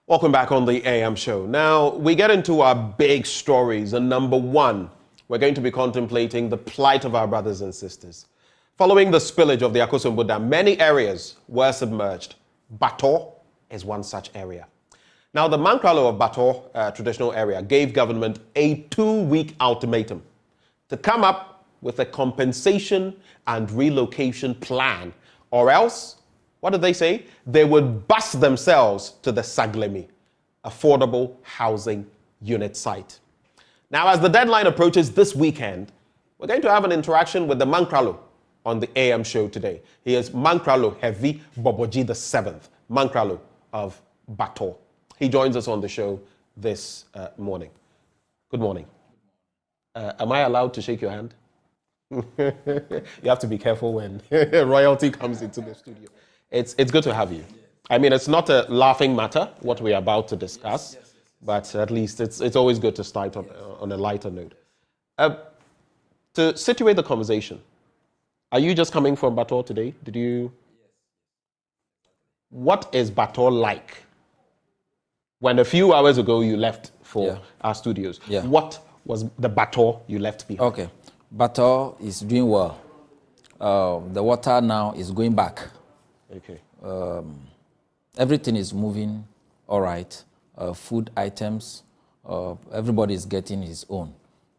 Welcome back on the AM show. Now, we get into our big stories, and number one, we're going to be contemplating the plight of our brothers and sisters. Following the spillage of the Akosombo Dam, many areas were submerged. Bator is one such area. Now, the Mankralo of Bator traditional area gave government a 2-week ultimatum to come up with a compensation and relocation plan, or else, what did they say? They would bus themselves to the Saglemi, affordable housing unit site. Now, as the deadline approaches this weekend, we're going to have an interaction with the Mankralo on the AM show today. He is Mankralo Heavy Boboji VII, Mankralo of Bator. He joins us on the show this morning. Good morning. Am I allowed to shake your hand? You have to be careful when royalty comes into the studio. It's good to have you. I mean, it's not a laughing matter, what we're about to discuss, but at least it's always good to start on a lighter note. To situate the conversation, are you just coming from Bator today? Did you? What is Bator like? When a few hours ago you left for our studios, what was the Bator you left behind? Okay, Bator is doing well. The water now is going back. Okay. Everything is moving all right. Food items, everybody is getting his own.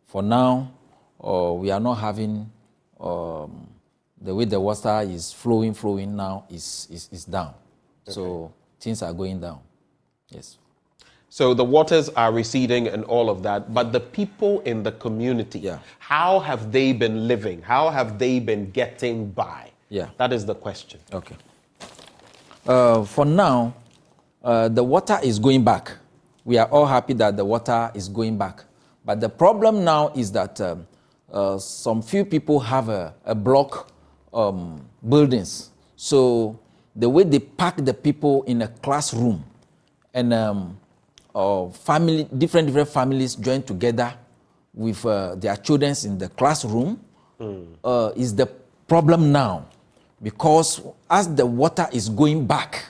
For now, we are not having the way the water is flowing now is down. Okay. So things are going down. Yes. So the waters are receding and all of that, but the people in the community, how have they been living? How have they been getting by? Yeah. That is the question. Okay. For now, the water is going back. We are all happy that the water is going back. But the problem now is that some few people have a block buildings. So the way they pack the people in a classroom and different families join together with their children in the classroom is the problem now. Because as the water is going back,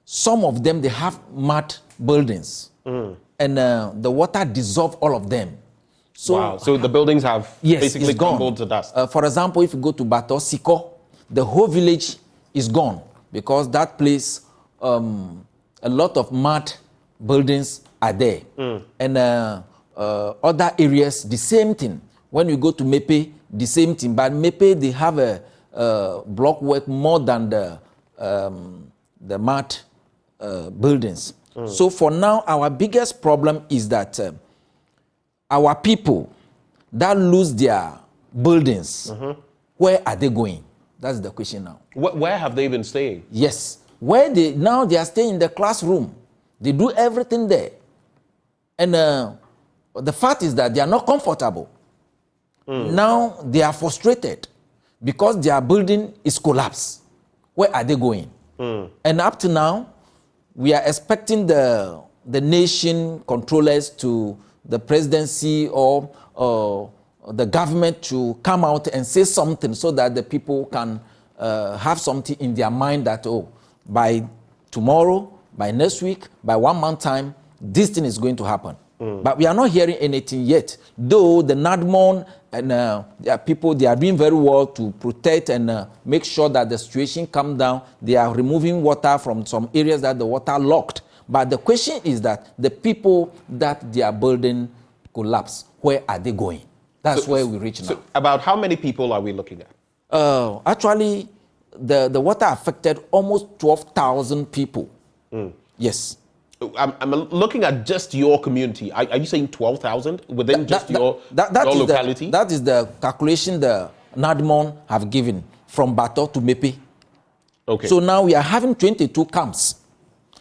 some of them, they have mud buildings. And the water dissolves all of them. So, wow. So the buildings have basically crumbled to dust. For example, if you go to Bator, Siko, the whole village is gone because that place, a lot of mud buildings are there. And other areas, the same thing. When you go to Mepe, the same thing. But Mepe, they have a block work more than the mud buildings. So for now, our biggest problem is that our people that lose their buildings, where are they going? That's the question now. Where have they been staying? Yes. Now they are staying in the classroom. They do everything there. And the fact is that they are not comfortable. Now they are frustrated because their building is collapsed. Where are they going? And up to now, we are expecting the nation controllers to the presidency or the government to come out and say something so that the people can have something in their mind that, by tomorrow, by next week, by 1 month time, this thing is going to happen. But we are not hearing anything yet. Though the NADMON and their people, they are doing very well to protect and make sure that the situation calms down. They are removing water from some areas that the water locked. But the question is that the people that they are building collapse, where are they going? That's where we reach now. So about how many people are we looking at? Actually, the water affected almost 12,000 people. Yes. I'm looking at just your community. Are you saying 12,000 within your locality? That is the calculation the NADMON have given from Bator to Mepe. Okay. So now we are having 22 camps.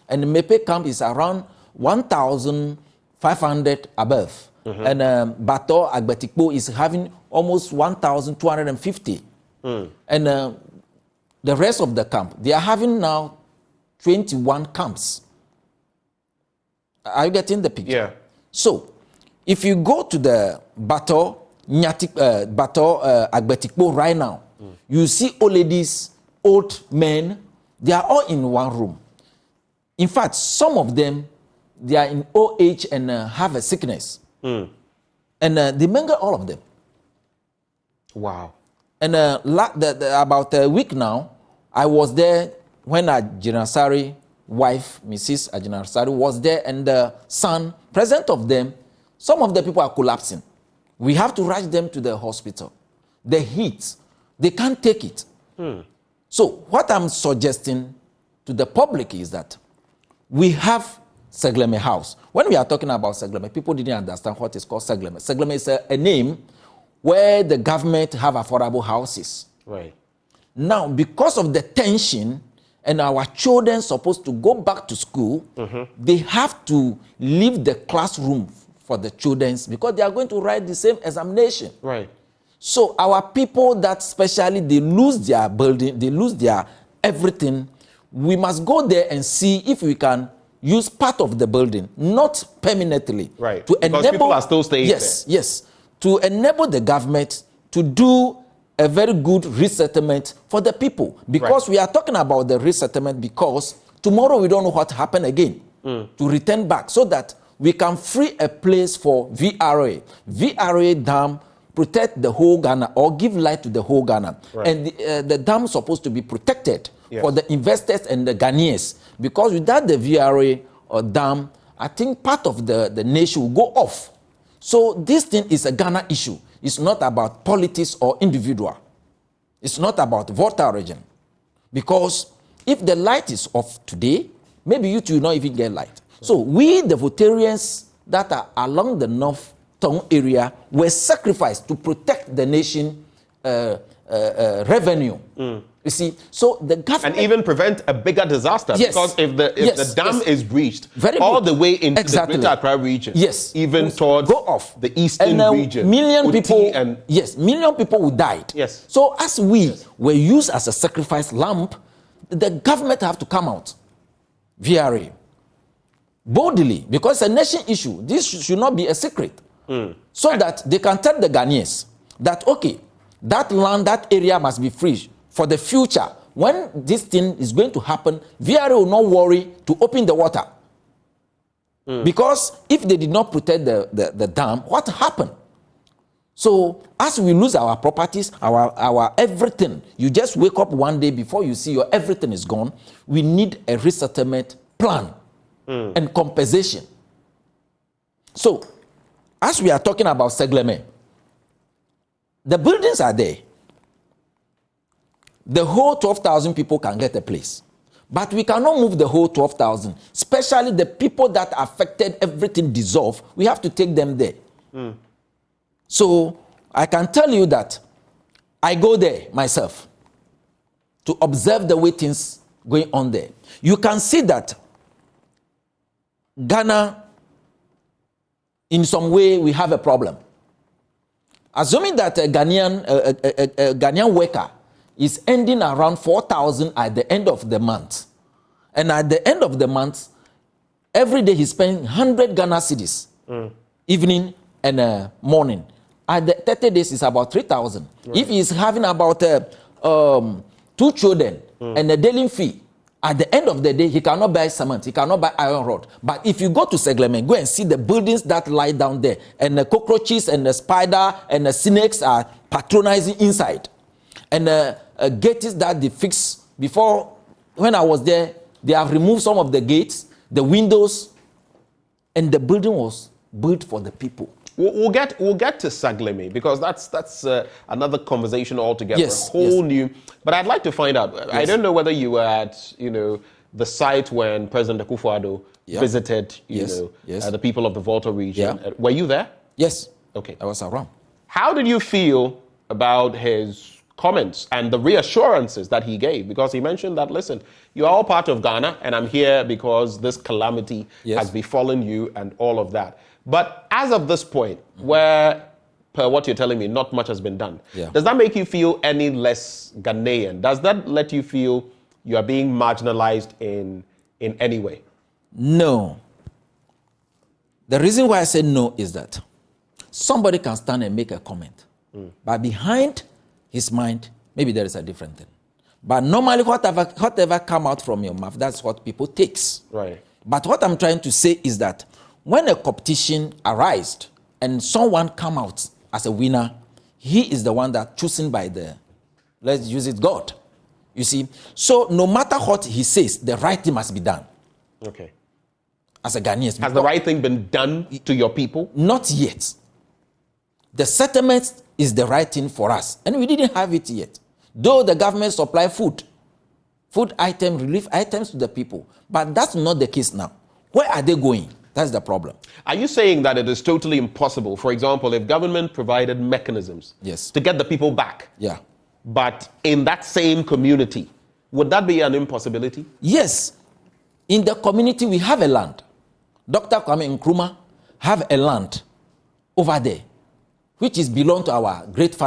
And the Mepe camp is around 1,500 above. And Bator Agbetikpo is having almost 1,250. And the rest of the camp, they are having now 21 camps. Are you getting the picture? Yeah. So, if you go to the Bator Agbetikpo right now, you see old ladies, old men, they are all in one room. In fact, some of them, they are in old age and have a sickness. And they mingle all of them. Wow. And about a week now, I was there when Ajinasari wife, Mrs. Ajinasari, was there, and the son, present of them, some of the people are collapsing. We have to rush them to the hospital. The heat, they can't take it. So what I'm suggesting to the public is that we have Segleme House. When we are talking about Segleme, people didn't understand what is called Segleme. Segleme is a name where the government have affordable houses. Right. Now, because of the tension, and our children supposed to go back to school, they have to leave the classroom for the children because they are going to write the same examination. Right. So our people that especially they lose their building, they lose their everything, we must go there and see if we can use part of the building, not permanently. Right. To because enable, people are still staying there. Yes. To enable the government to do a very good resettlement for the people. Because we are talking about the resettlement because tomorrow we don't know what happened again. To return back so that we can free a place for VRA. VRA dam protect the whole Ghana or give light to the whole Ghana. Right. And the dam is supposed to be protected for the investors and the Ghanaians. Because without the VRA or dam, I think part of the nation will go off. So this thing is a Ghana issue. It's not about politics or individual. It's not about voter region. Because if the light is off today, maybe you two will not even get light. So we, the Votarians that are along the north town area, were sacrificed to protect the nation revenue. You see, so the government... And even prevent a bigger disaster. Because if the dam is breached all the way into the Greater Accra region, even towards go off. the eastern region, million people will die. Yes. So as we were used as a sacrifice lamb, the government have to come out, VRA, boldly, because it's a nation issue. This should not be a secret. So that they can tell the Ghanaians that, okay, that land, that area must be free for the future. When this thing is going to happen, VRA will not worry to open the water. Because if they did not protect the dam, what happened? So as we lose our properties, our everything, you just wake up one day before you see your everything is gone, we need a resettlement plan and compensation. So as we are talking about Segleme, the buildings are there. The whole 12,000 people can get a place. But we cannot move the whole 12,000, especially the people that affected, everything dissolved. We have to take them there. So I can tell you that I go there myself to observe the way things going on there. You can see that Ghana, in some way, we have a problem. Assuming that a Ghanaian worker is ending around 4,000 at the end of the month. And at the end of the month, every day he's spending 100 Ghana cedis, evening and morning. At the 30 days, it's about 3,000. If he's having about 2 children and a daily fee, at the end of the day, he cannot buy cement, he cannot buy iron rod. But if you go to Segleme, go and see the buildings that lie down there, and the cockroaches and the spider and the snakes are patronizing inside. And gates that they fix before, when I was there, they have removed some of the gates, the windows, and the building was built for the people. We'll get to Segleme because that's another conversation altogether. Yes, a whole new. But I'd like to find out. Yes. I don't know whether you were at the site when President Akufo-Addo visited the people of the Volta region. Yeah. Were you there? Yes. Okay. I was around. How did you feel about his comments and the reassurances that he gave? Because he mentioned that, listen, you are all part of Ghana, and I'm here because this calamity has befallen you and all of that. But as of this point, where, per what you're telling me, not much has been done, does that make you feel any less Ghanaian? Does that let you feel you are being marginalized in any way? No. The reason why I say no is that somebody can stand and make a comment, but behind his mind, maybe there is a different thing. But normally, whatever come out from your mouth, that's what people takes. Right. But what I'm trying to say is that when a competition arises and someone come out as a winner, he is the one that chosen by the, let's use it, God. You see? So no matter what he says, the right thing must be done. Okay. As a Ghanaian. Has the right thing been done to your people? Not yet. The settlement is the right thing for us. And we didn't have it yet. Though the government supply food items, relief items to the people. But that's not the case now. Where are they going? That's the problem. Are you saying that it is totally impossible, for example, if government provided mechanisms to get the people back, but in that same community, would that be an impossibility? Yes. In the community, we have a land. Dr. Kwame Nkrumah have a land over there, which is belong to our great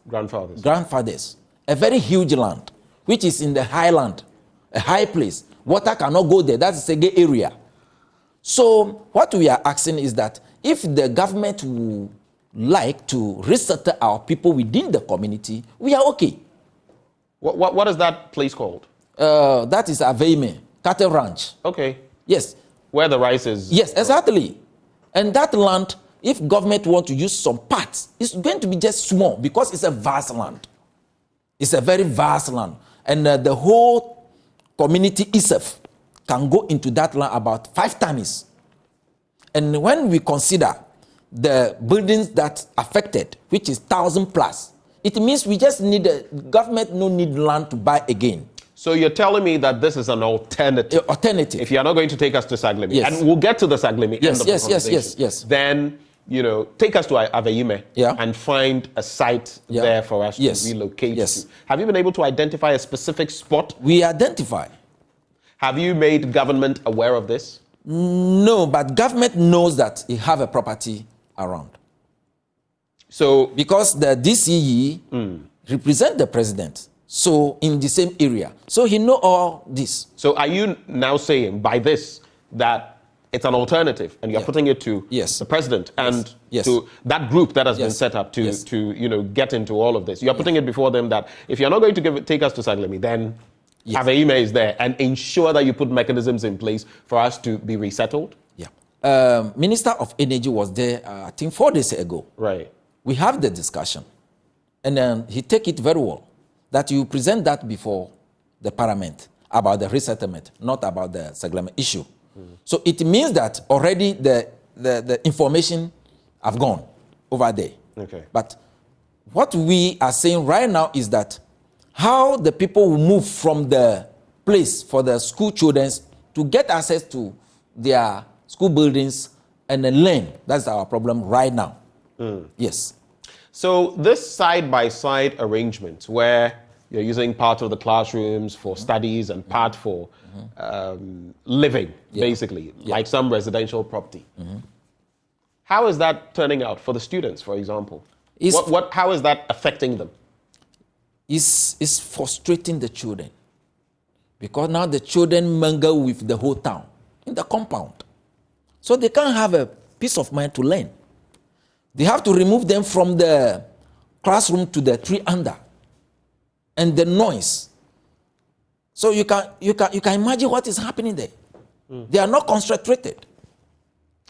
grandfathers. A very huge land, which is in the highland, a high place. Water cannot go there. That's a gay area. So what we are asking is that if the government would like to resettle our people within the community, we are okay. What is that place called? That is Aveime, cattle ranch. Okay. Yes. Where the rice is. Yes, exactly. And that land, if government want to use some parts, it's going to be just small because it's a vast land. It's a very vast land. And the whole community itself can go into that land about 5 times. And when we consider the buildings that affected, which is 1,000 plus, it means we just need government no need land to buy again. So you're telling me that this is an alternative. Alternative. If you're not going to take us to Saglemi, yes. And we'll get to the Saglemi end of the conversation. Yes. Then, take us to Aveime and find a site there for us to relocate to. Have you been able to identify a specific spot? We identify. Have you made government aware of this? No, but government knows that he have a property around. So because the DCE represent the president, so in the same area, so he know all this. So are you now saying by this that it's an alternative, and you're putting it to the president and to that group that has been set up to get into all of this? You're putting it before them that if you're not going to take us to Saglemi, then Aveime is there, and ensure that you put mechanisms in place for us to be resettled? Minister of Energy was there, I think 4 days ago. Right. We have the discussion, and then he take it very well, that you present that before the parliament about the resettlement, not about the Saglemi issue. So it means that already the information have gone over there. Okay. But what we are saying right now is that how the people will move from the place for the school children to get access to their school buildings and then learn. That's our problem right now. Yes. So this side-by-side arrangement where you're using part of the classrooms for studies and part for living, basically, like some residential property. How is that turning out for the students, for example? How is that affecting them? It's frustrating the children, because now the children mingle with the whole town in the compound. So they can't have a peace of mind to learn. They have to remove them from the classroom to the tree under. And the noise. So you can imagine what is happening there. They are not concentrated.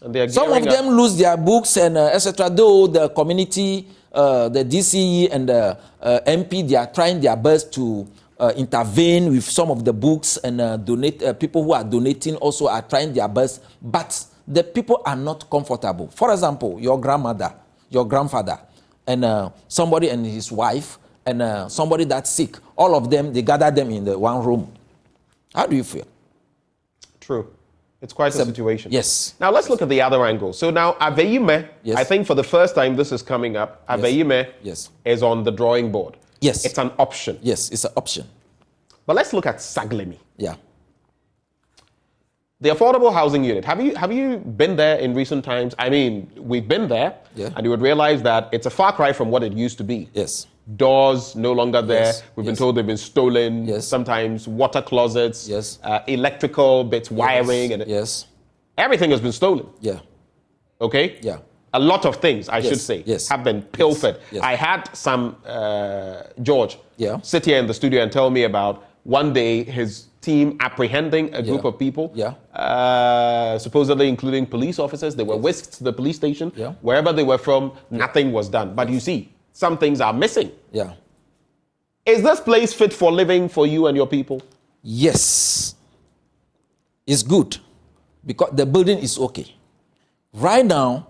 And some of them lose their books and etc. Though the community, the DCE and the MP, they are trying their best to intervene with some of the books and donate. People who are donating also are trying their best, but the people are not comfortable. For example, your grandmother, your grandfather, and somebody and his wife, and somebody that's sick, all of them, they gather them in the one room. How do you feel? True. It's quite a situation. Yes. Now let's look at the other angle. So now Aveime, I think for the first time this is coming up, Aveime is on the drawing board. Yes. It's an option. Yes, it's an option. But let's look at Saglemi. Yeah. The affordable housing unit. Have you been there in recent times? I mean, we've been there, and you would realize that it's a far cry from what it used to be. Yes. Doors no longer there. We've been told they've been stolen. Yes. Sometimes water closets. Yes. Electrical bits, wiring, and everything has been stolen. Yeah. Okay. Yeah. A lot of things, I should say, have been pilfered. Yes. I had some George Yeah. sit here in the studio and tell me about one day his team apprehending a group of people, supposedly including police officers. They were whisked to the police station. Wherever they were from, nothing was done. But you see, some things are missing. Is this place fit for living for you and your people? Yes. It's good because the building is okay. Right now,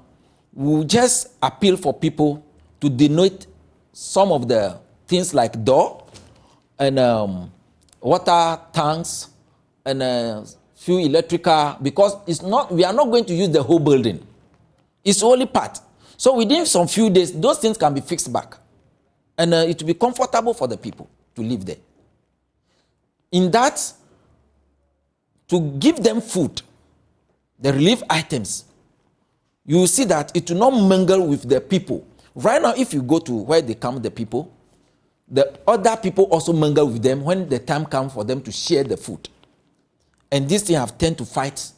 we just appeal for people to donate some of the things like door and water tanks and few electrical, because we are not going to use the whole building. It's only part. So within some few days, those things can be fixed back. And it will be comfortable for the people to live there. In that, to give them food, the relief items, you will see that it will not mingle with the people. Right now, if you go to where they come, the people, the other people also mingle with them when the time comes for them to share the food. And these things have tended to fight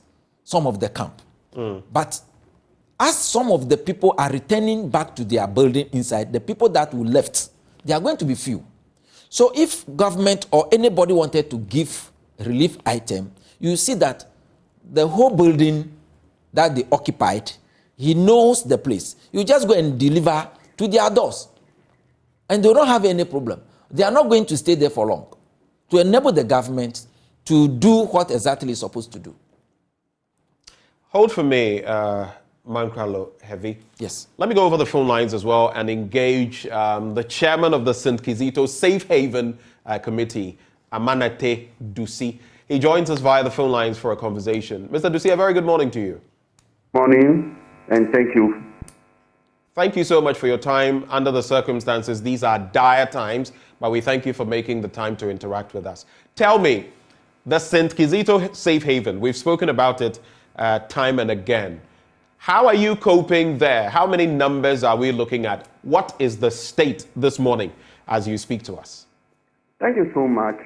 some of the camp. But as some of the people are returning back to their building inside, the people that were left, they are going to be few. So if government or anybody wanted to give relief item, you see that the whole building that they occupied, he knows the place. You just go and deliver to their doors. And they don't have any problem. They are not going to stay there for long to enable the government to do what exactly is supposed to do. Hold for me, Mankralo Heavy. Yes. Let me go over the phone lines as well and engage the chairman of the St. Kizito Safe Haven Committee, Amanate Dusi. He joins us via the phone lines for a conversation. Mr. Dusi, a very good morning to you. Morning, and thank you. Thank you so much for your time. Under the circumstances, these are dire times, but we thank you for making the time to interact with us. Tell me, the St. Kizito Safe Haven, we've spoken about it time and again. How are you coping there? How many numbers are we looking at? What is the state this morning as you speak to us? Thank you so much.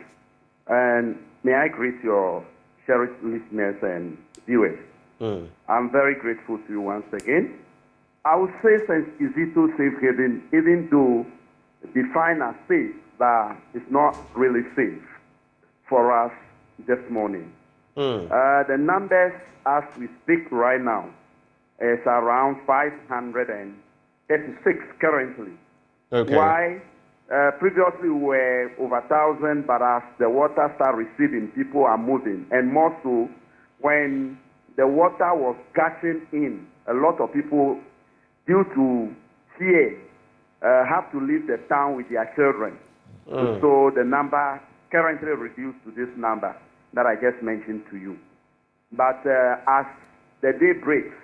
And may I greet your cherished listeners and viewers. I'm very grateful to you once again. I would say St. Kizito Safe Haven, even though defined as safe, but it's not really safe for us this morning. The numbers as we speak right now is around 536 currently. Okay. Why? Previously we were over 1,000, but as the water started receding, people are moving. And more so, when the water was gushing in, a lot of people, due to fear, have to leave the town with their children. So the number currently reduced to this number that I just mentioned to you. But as the day breaks,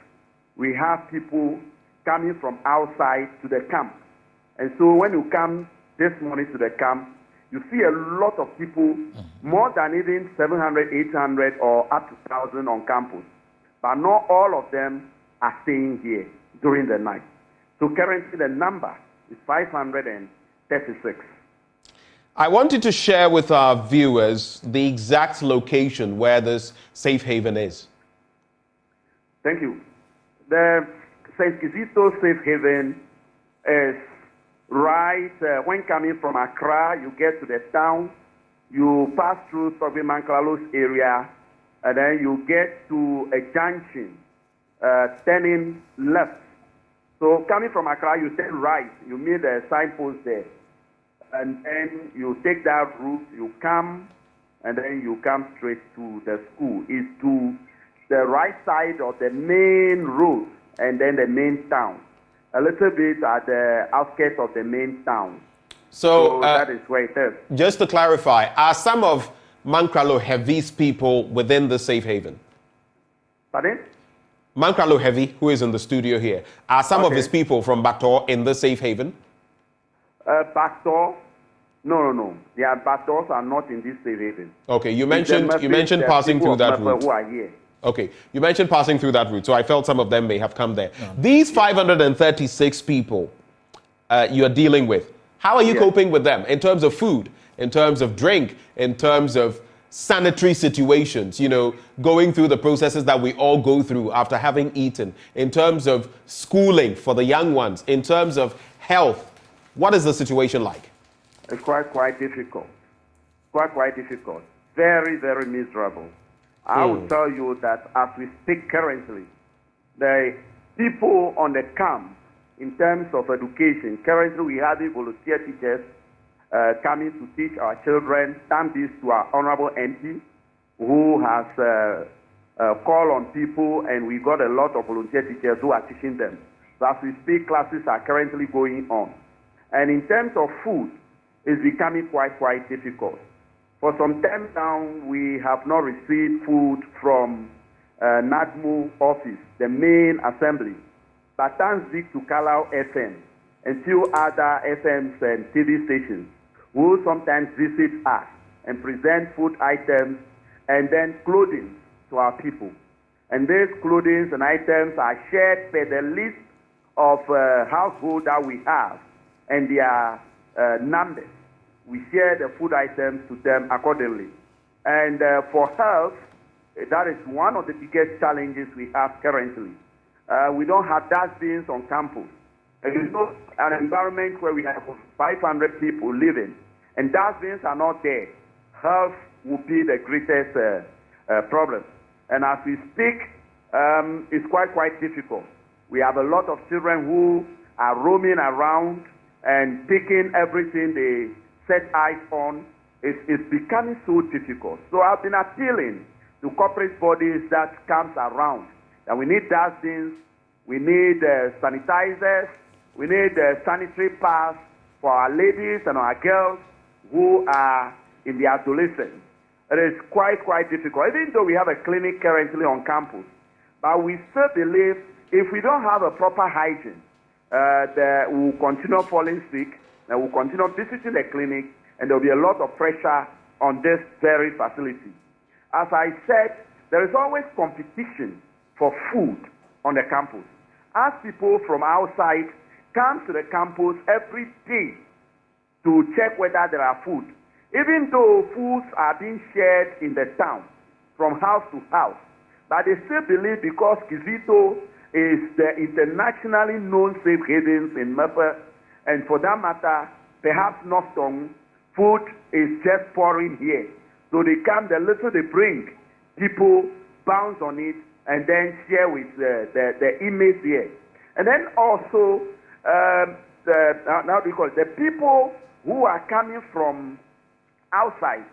we have people coming from outside to the camp. And so when you come this morning to the camp, you see a lot of people, more than even 700, 800, or up to 1,000 on campus. But not all of them are staying here during the night. So currently the number is 536. I wanted to share with our viewers the exact location where this safe haven is. Thank you. The St. Kizito Safe Haven is right when coming from Accra, you get to the town, you pass through Mankralo's area, and then you get to a junction, turning left. So coming from Accra, you turn right, you meet a signpost there. And then you take that route, you come, and then you come straight to the school. It's to the right side of the main road, and then the main town. A little bit at the outskirts of the main town. So that is where it is. Just to clarify, are some of Mankralo Heavy's people within the safe haven? Pardon? Mankralo Heavy, who is in the studio here, are some of his people from Bator in the safe haven? Bator? No. Their Bators are not in this safe haven. Okay, you mentioned passing through that route. Who are here. Okay, you mentioned passing through that route, so I felt some of them may have come there. These 536 people you're dealing with, how are you coping with them in terms of food, in terms of drink, in terms of sanitary situations, you know, going through the processes that we all go through after having eaten, in terms of schooling for the young ones, in terms of health? What is the situation like? It's quite difficult. Quite difficult. very, very miserable. I will tell you that as we speak currently, the people on the camp, in terms of education, currently we have volunteer teachers coming to teach our children. Thank this to our Honorable MP, who has called on people, and we got a lot of volunteer teachers who are teaching them. So as we speak, classes are currently going on. And in terms of food, it's becoming quite difficult. For some time now, we have not received food from NADMO office, the main assembly. But thanks be to Kalau FM and few other FMs and TV stations who sometimes visit us and present food items and then clothing to our people. And these clothing and items are shared per the list of households that we have and their numbers. We share the food items to them accordingly. And for health, that is one of the biggest challenges we have currently. We don't have dustbins on campus. And it's not an environment where we have 500 people living, and dustbins are not there. Health will be the greatest problem. And as we speak, it's quite difficult. We have a lot of children who are roaming around and taking everything they set eyes on. It's becoming so difficult. So I've been appealing to corporate bodies that comes around that we need dustbins, we need sanitizers, we need sanitary pads for our ladies and our girls who are in the adolescence. It is quite difficult, even though we have a clinic currently on campus. But we still believe if we don't have a proper hygiene, we'll continue falling sick, and we'll continue visiting the clinic, and there will be a lot of pressure on this very facility. As I said, there is always competition for food on the campus. As people from outside come to the campus every day to check whether there are food, even though foods are being shared in the town from house to house, but they still believe because Kizito is the internationally known safe havens in Mepe, and for that matter, perhaps Nostong, food is just pouring here. So they come, the little they bring, people bounce on it and then share with the inmates here. And then also, the people who are coming from outside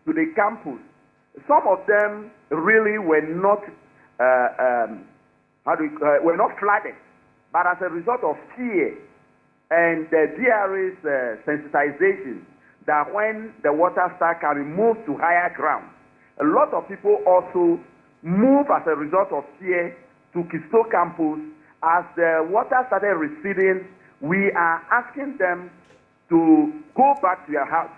to the campus, some of them really were not were not flooded, but as a result of fear and the DRA's sensitization that when the water starts coming, move to higher ground. A lot of people also move as a result of fear to Kisto campus. As the water started receding, we are asking them to go back to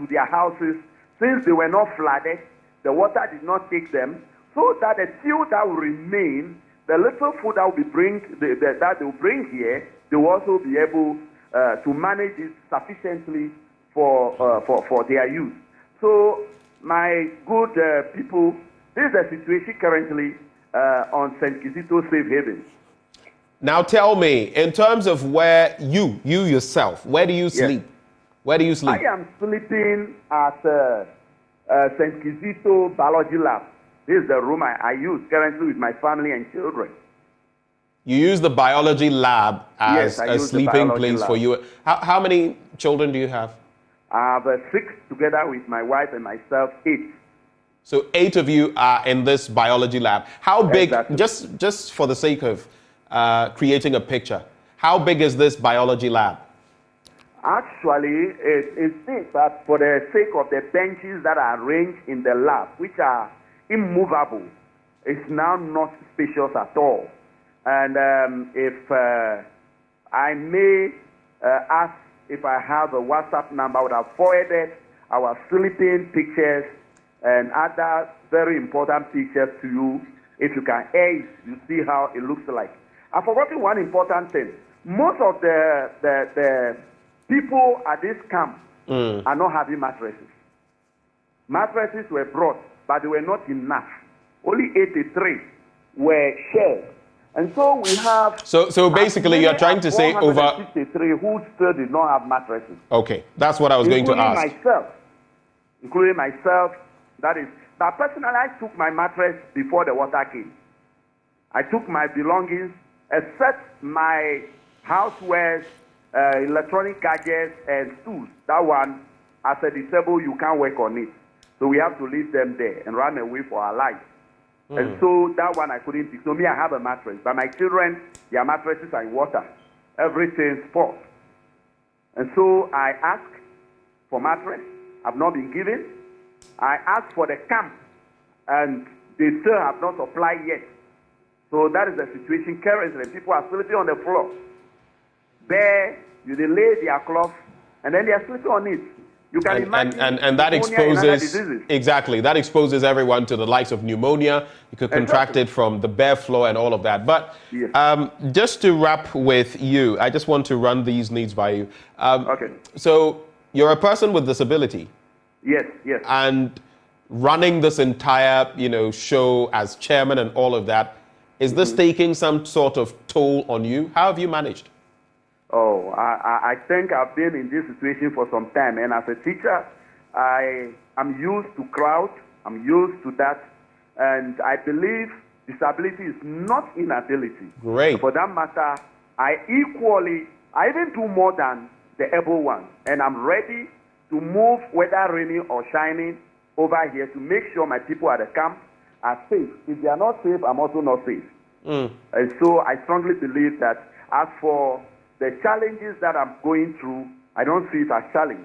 their houses since they were not flooded. The water did not take them, so that the few that will remain, the little food that will be that they will bring here, they will also be able to manage it sufficiently for their use. So, my good people, this is the situation currently on St. Kizito Safe Haven. Now tell me, in terms of where you yourself, where do you sleep? Where do you sleep? I am sleeping at St. Kizito Biology Lab. This is the room I use currently with my family and children. You use the biology lab as a sleeping place for you. How many children do you have? I have 6 together with my wife and myself, 8. So 8 of you are in this biology lab. How big, Exactly. just for the sake of creating a picture, how big is this biology lab? Actually, it's big, but for the sake of the benches that are arranged in the lab, which are immovable, it's now not spacious at all. And if I may ask if I have a WhatsApp number, I would have forwarded our sleeping pictures and other very important pictures to you. If you can aid, you see how it looks like. I've forgotten one important thing. Most of the people at this camp are not having mattresses. Mattresses were brought, but they were not enough. Only 83 were shared. And so we have... So basically you're trying to say over... 463 who still did not have mattresses. Okay, that's what I was going to ask. Including myself, that is... But personally, I took my mattress before the water came. I took my belongings, except my housewares, electronic gadgets, and stools. That one, as a disabled, you can't work on it. So we have to leave them there and run away for our lives. And so that one I couldn't pick. So me, I have a mattress. But my children, their mattresses are in water. Everything's spoiled. And so I asked for mattress. I've not been given. I asked for the camp. And they still have not supplied yet. So that is the situation currently. People are sleeping on the floor. There, you lay their cloth, and then they are sleeping on it. You can imagine. And that exposes, exactly, that exposes everyone to the likes of pneumonia. You could contract it from the bare floor and all of that. But just to wrap with you, I just want to run these needs by you. Okay. So you're a person with disability. Yes, yes. And running this entire, show as chairman and all of that, is this taking some sort of toll on you? How have you managed? Oh, I think I've been in this situation for some time. And as a teacher, I'm used to crowds. I'm used to that. And I believe disability is not inability. Great. For that matter, I even do more than the able one. And I'm ready to move, whether raining or shining, over here to make sure my people at the camp are safe. If they are not safe, I'm also not safe. And so I strongly believe that as for the challenges that I'm going through, I don't see it as challenge.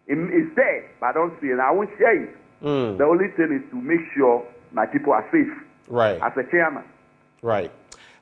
It's there, but I don't see it. I won't share it. The only thing is to make sure my people are safe. Right. As a chairman. Right.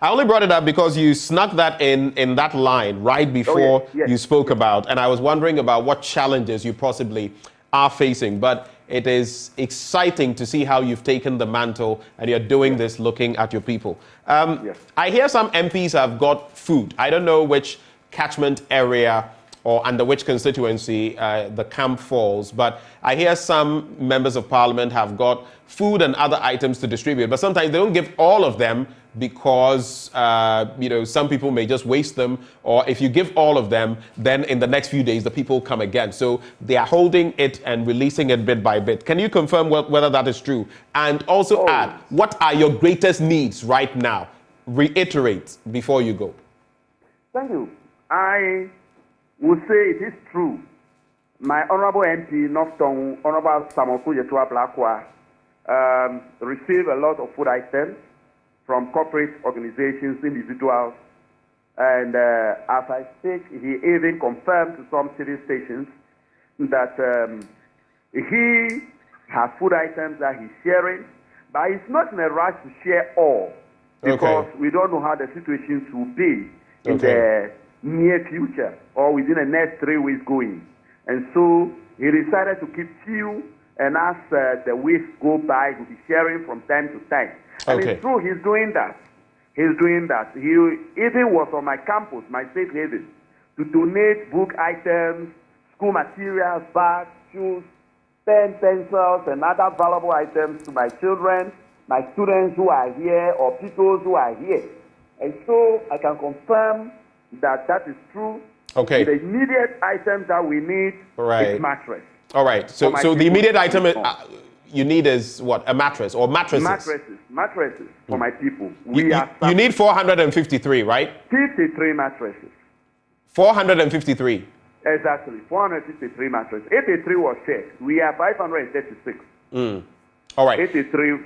I only brought it up because you snuck that in that line right before you spoke about, and I was wondering about what challenges you possibly are facing. But it is exciting to see how you've taken the mantle and you're doing this looking at your people. I hear some MPs have got food. I don't know which catchment area or under which constituency the camp falls, but I hear some members of parliament have got food and other items to distribute, but sometimes they don't give all of them because some people may just waste them, or if you give all of them, then in the next few days the people come again. So they are holding it and releasing it bit by bit. Can you confirm whether that is true? And also add, what are your greatest needs right now? Reiterate before you go. Thank you. I would say it is true. My Honorable MP, Northton, Honorable Samoku Yetua Blakwa, received a lot of food items from corporate organizations, individuals, and as I speak, he even confirmed to some TV stations that he has food items that he's sharing, but he's not in a rush to share all because we don't know how the situations will be in the near future or within the next 3 weeks going. And so he decided to keep few, and as the weeks go by, he'll be sharing from time to time. And it's true, he's doing that. He's doing that. He even was on my campus, my safe haven, to donate book items, school materials, bags, shoes, pen, pencils, and other valuable items to my children, my students who are here, or people who are here. And so I can confirm that that is true. Okay. The immediate items that we need is mattress. All right. So the immediate item you need is what? A mattress or mattresses? Mattresses for my people. You need 453, right? 53 mattresses. 453. Exactly, 453 mattresses. 83 was shared. We are 536. All right. 83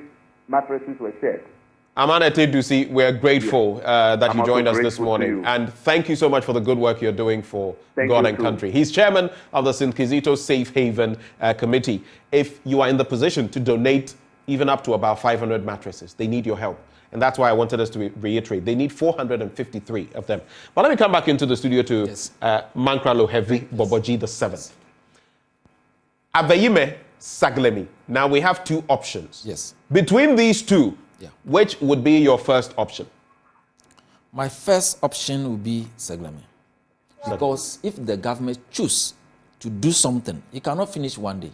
mattresses were shared. Amanete Dusi, we're grateful that you joined us this morning. And thank you so much for the good work you're doing for God and country. He's chairman of the St. Kizito Safe Haven Committee. If you are in the position to donate even up to about 500 mattresses, they need your help. And that's why I wanted us to reiterate. They need 453 of them. But let me come back into the studio to Mankralo Heavy Boboji the 7th. Aveyime Saglemi. Now we have two options. Yes. Between these two, which would be your first option? My first option would be Saglemi. Because if the government choose to do something, it cannot finish one day.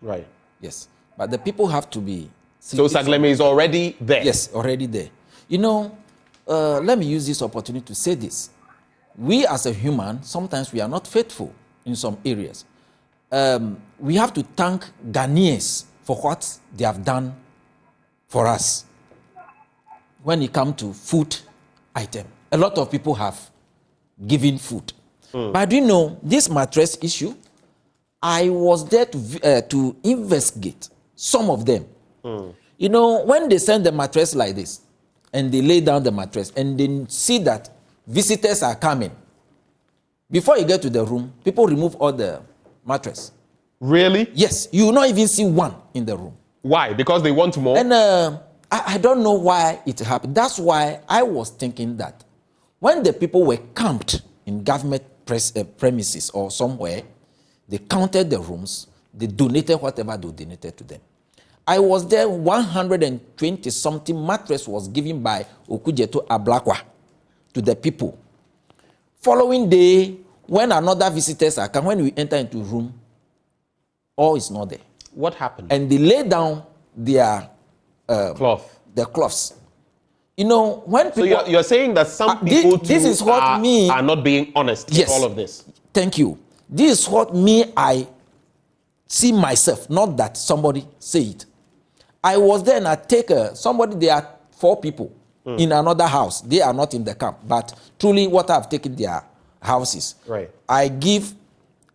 Right. Yes. But the people have to be... So Saglemi is already there? Yes, already there. You know, let me use this opportunity to say this. We as a human, sometimes we are not faithful in some areas. We have to thank Ghanaians for what they have done for us when it comes to food item. A lot of people have given food. But do you know, this mattress issue, I was there to investigate some of them. You know, when they send the mattress like this, and they lay down the mattress, and they see that visitors are coming, before you get to the room, people remove all the mattress. Really? Yes, you will not even see one in the room. Why? Because they want more? And I don't know why it happened. That's why I was thinking that when the people were camped in government premises or somewhere, they counted the rooms, they donated whatever they donated to them. I was there, 120-something mattress was given by Okujeto Ablakwa to the people. Following day, when another visitors are come, when we enter into room, all is not there. What happened? And they lay down their their cloths. You know, when people... So you're saying that some people this is what are not being honest in all of this? Thank you. This is what I see myself, not that somebody say it. I was there and I take somebody, there are 4 people in another house. They are not in the camp, but truly what I've taken their houses. Right. I give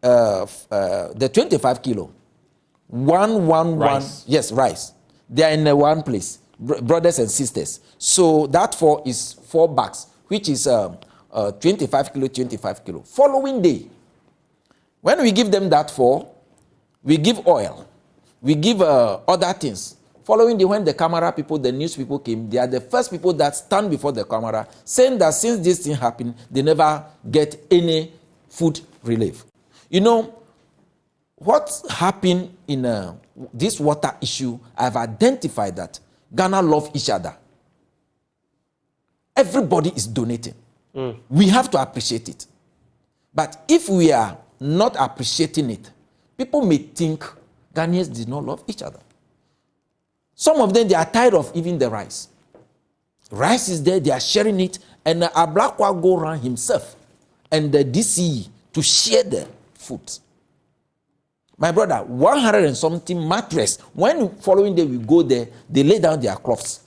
the 25 kilo, rice. Yes, rice. They are in one place, brothers and sisters. So that is 4 bags, which is 25 kilo. Following day, when we give them that 4, we give oil, we give other things. Following day, when the camera people, the news people came, they are the first people that stand before the camera saying that since this thing happened, they never get any food relief. You know, what happened in this water issue, I've identified that Ghana love each other. Everybody is donating. We have to appreciate it. But if we are not appreciating it, people may think Ghanaians did not love each other. Some of them, they are tired of even the rice. Rice is there, they are sharing it, and Ablakwa go around himself and the DCE to share the food. My brother, 100 and something mattress. When following day we go there, they lay down their cloths.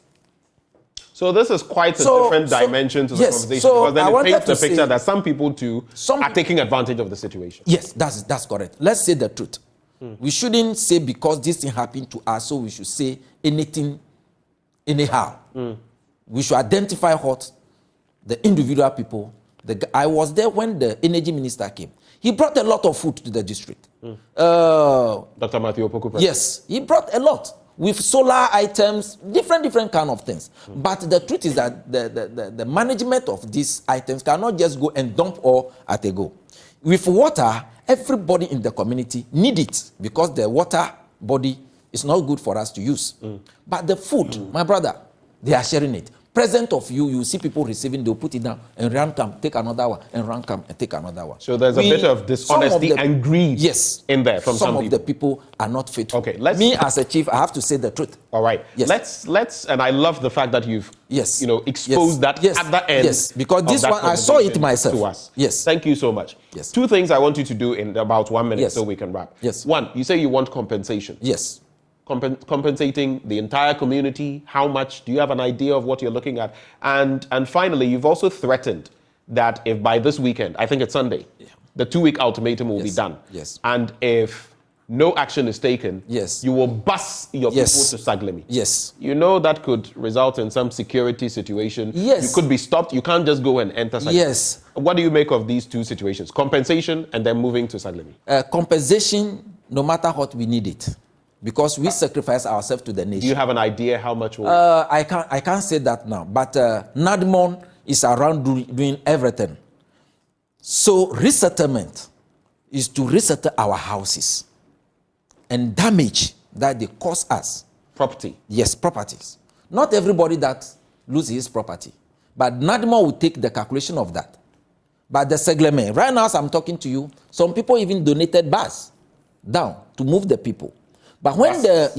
So this is quite a different dimension to the conversation, because then it paints the picture that some people too are taking advantage of the situation. Yes, that's correct. Let's say the truth. We shouldn't say because this thing happened to us, so we should say anything anyhow. We should identify what the individual people. I was there when the energy minister came. He brought a lot of food to the district. Dr. Matthew Opoku. Yes, he brought a lot with solar items, different kind of things. But the truth is that the management of these items cannot just go and dump all at a go. With water, everybody in the community need it because the water body is not good for us to use. But the food, my brother, they are sharing it. Present of you see people receiving, they'll put it down and run come, take another one, and run come and take another one. So there's a bit of dishonesty and greed in there from some people. Some of the people are not faithful. Okay, me as a chief, I have to say the truth. All right. Yes. Let's and I love the fact that you've exposed that at the end. Yes, because this one I saw it myself. To us. Yes. Thank you so much. Yes. 2 things I want you to do in about 1 minute so we can wrap. Yes. 1, you say you want compensation. Yes. Compensating the entire community. How much? Do you have an idea of what you're looking at? And finally, you've also threatened that if by this weekend, I think it's Sunday, the 2-week ultimatum will be done. Yes. And if no action is taken, you will bus your people to Saglemi. Yes. You know that could result in some security situation. Yes. You could be stopped. You can't just go and enter Saglemi. Yes. What do you make of these 2 situations? Compensation and then moving to Saglemi. Compensation, no matter what, we need it. Because we sacrifice ourselves to the nation. Do you have an idea how much will... I can't say that now. But NADMON is around doing everything. So resettlement is to resettle our houses and damage that they cause us. Property. Yes, properties. Not everybody that loses his property. But NADMON will take the calculation of that. But the Saglemi, right now as I'm talking to you, some people even donated bus down to move the people. But when the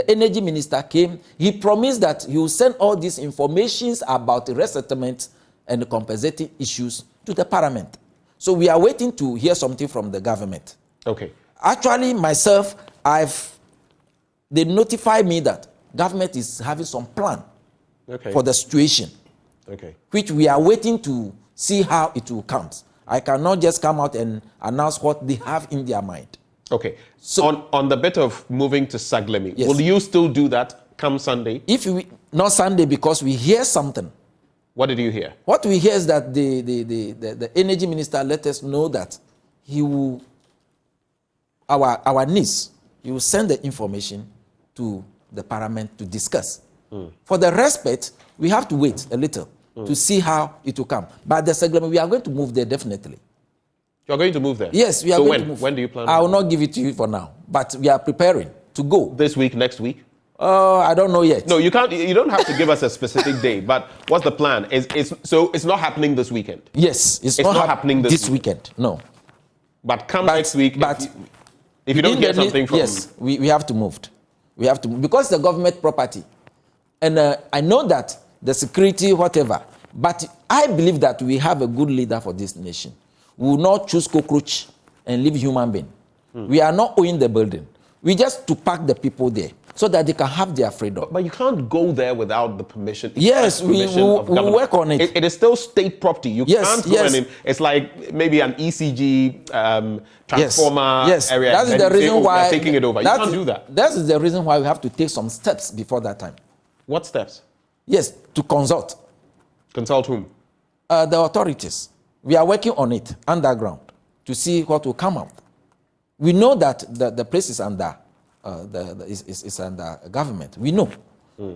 energy minister came, he promised that he will send all these informations about the resettlement and the compensating issues to the parliament. So we are waiting to hear something from the government. Okay. Actually, myself, they notify me that government is having some plan for the situation, which we are waiting to see how it will come. I cannot just come out and announce what they have in their mind. Okay. So on the bit of moving to Saglemi, will you still do that come Sunday? Not Sunday, because we hear something. What did you hear? What we hear is that the energy minister let us know that he will, our niece, he will send the information to the parliament to discuss. For the respect, we have to wait a little to see how it will come. But the Saglemi, we are going to move there definitely. You're going to move there? Yes, we are going to move. When do you plan? I will not give it to you for now, but we are preparing to go. This week, next week? I don't know yet. No, you can't. You don't have to give us a specific day. But what's the plan? So it's not happening this weekend. Yes, it's not happening this weekend. No. But next week. But if you don't get something from, yes, we have to move. We have to move because the government property, and I know that the security, whatever. But I believe that we have a good leader for this nation. We will not choose cockroach and leave human being. We are not owning the building. We just to park the people there so that they can have their freedom. But you can't go there without the permission. Yes, we work on it. It is still state property. You can't go in. It's like maybe an ECG transformer area. That is the reason why taking it over. You can't do that. That is the reason why we have to take some steps before that time. What steps? Yes, to consult. Consult whom? The authorities. We are working on it underground to see what will come out. We know that the place is under is under government. We know.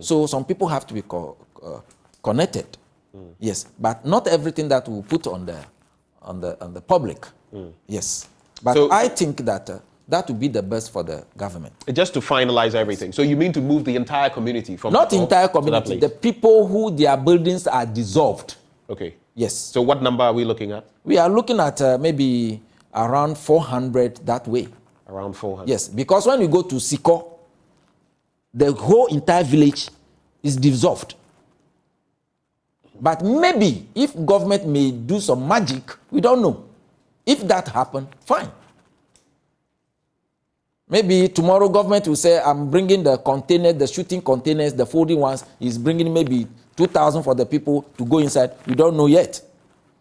So some people have to be connected. Yes, but not everything that we put on the public. Yes, but so, I think that that would be the best for the government. Just to finalize everything. So you mean to move the entire community from not the entire community, the people who their buildings are dissolved. Okay. Yes. So what number are we looking at? We are looking at maybe around 400 that way. Around 400? Yes, because when we go to Siko, the whole entire village is dissolved. But maybe if government may do some magic, we don't know. If that happens, fine. Maybe tomorrow government will say, I'm bringing the containers, the shooting containers, the folding ones, is bringing maybe 2,000 for the people to go inside. We don't know yet.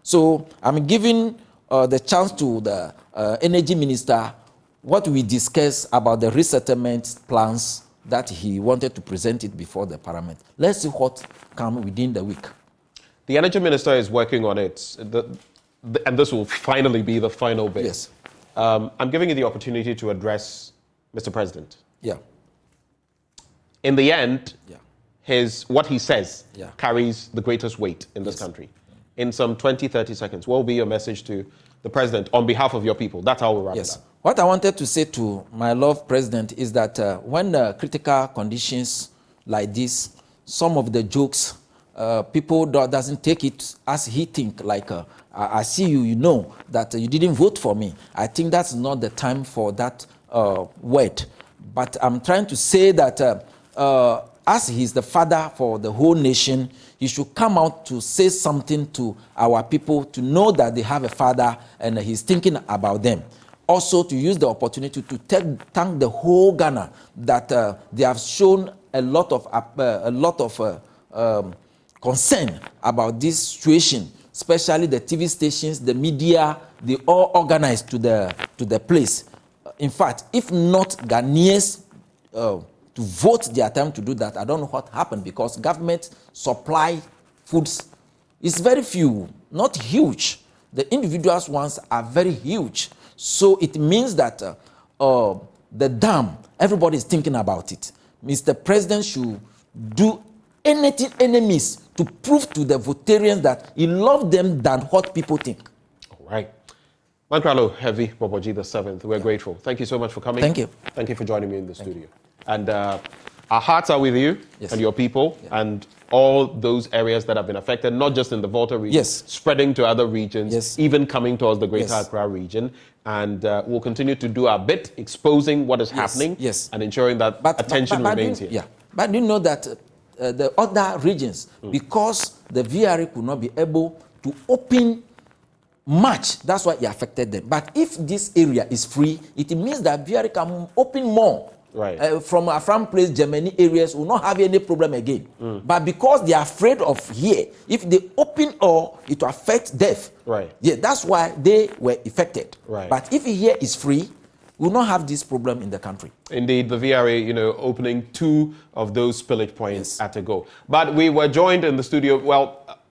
So I'm giving the chance to the energy minister what we discussed about the resettlement plans that he wanted to present it before the parliament. Let's see what comes within the week. The energy minister is working on it, and this will finally be the final bit. Yes. I'm giving you the opportunity to address Mr. President. Yeah. In the end, what he says carries the greatest weight in this country. In some 20, 30 seconds, what will be your message to the president on behalf of your people? That's how we'll wrap it up. What I wanted to say to my loved president is that when critical conditions like this, some of the jokes, people doesn't take it as he think, like, I see you, you know that you didn't vote for me. I think that's not the time for that word. But I'm trying to say that as he's the father for the whole nation, he should come out to say something to our people to know that they have a father and he's thinking about them. Also to use the opportunity to thank the whole Ghana that they have shown a lot of concern about this situation, especially the TV stations, the media. They all organized to the place. In fact, if not Ghanaians to vote their time to do that, I don't know what happened, because government supply foods is very few, not huge. The individuals ones are very huge. So it means that the dam, everybody is thinking about it. Mr. President should do anything, enemies, to prove to the votarians that he loves them than what people think. All right. Mankralo Heavy Boboji the 7th, we're grateful. Thank you so much for coming. Thank you. Thank you for joining me in the studio. And our hearts are with you and your people and all those areas that have been affected, not just in the Volta region, spreading to other regions, even coming towards the Greater Accra region. And we'll continue to do our bit, exposing what is happening and ensuring that attention remains here. But you know that the other regions, because the VRA could not be able to open much. That's why it affected them. But if this area is free, it means that Biari can open more. Right. From Afram Place, Germany areas will not have any problem again. But because they are afraid of here, if they open all, it will affect death. Right. Yeah, that's why they were affected. Right. But if here is free, we will not have this problem in the country. Indeed, the VRA, opening 2 of those spillage points at a go. But we were joined in the studio,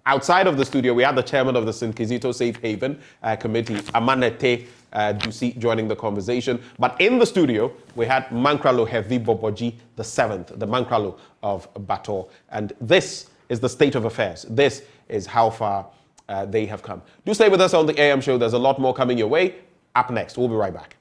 outside of the studio, we had the chairman of the St. Kizito Safe Haven Committee, Amanete Dusi, joining the conversation. But in the studio, we had Mankralo Heavy Boboji the 7th, the Mankralo of Bator. And this is the state of affairs. This is how far they have come. Do stay with us on the AM show. There's a lot more coming your way. Up next, we'll be right back.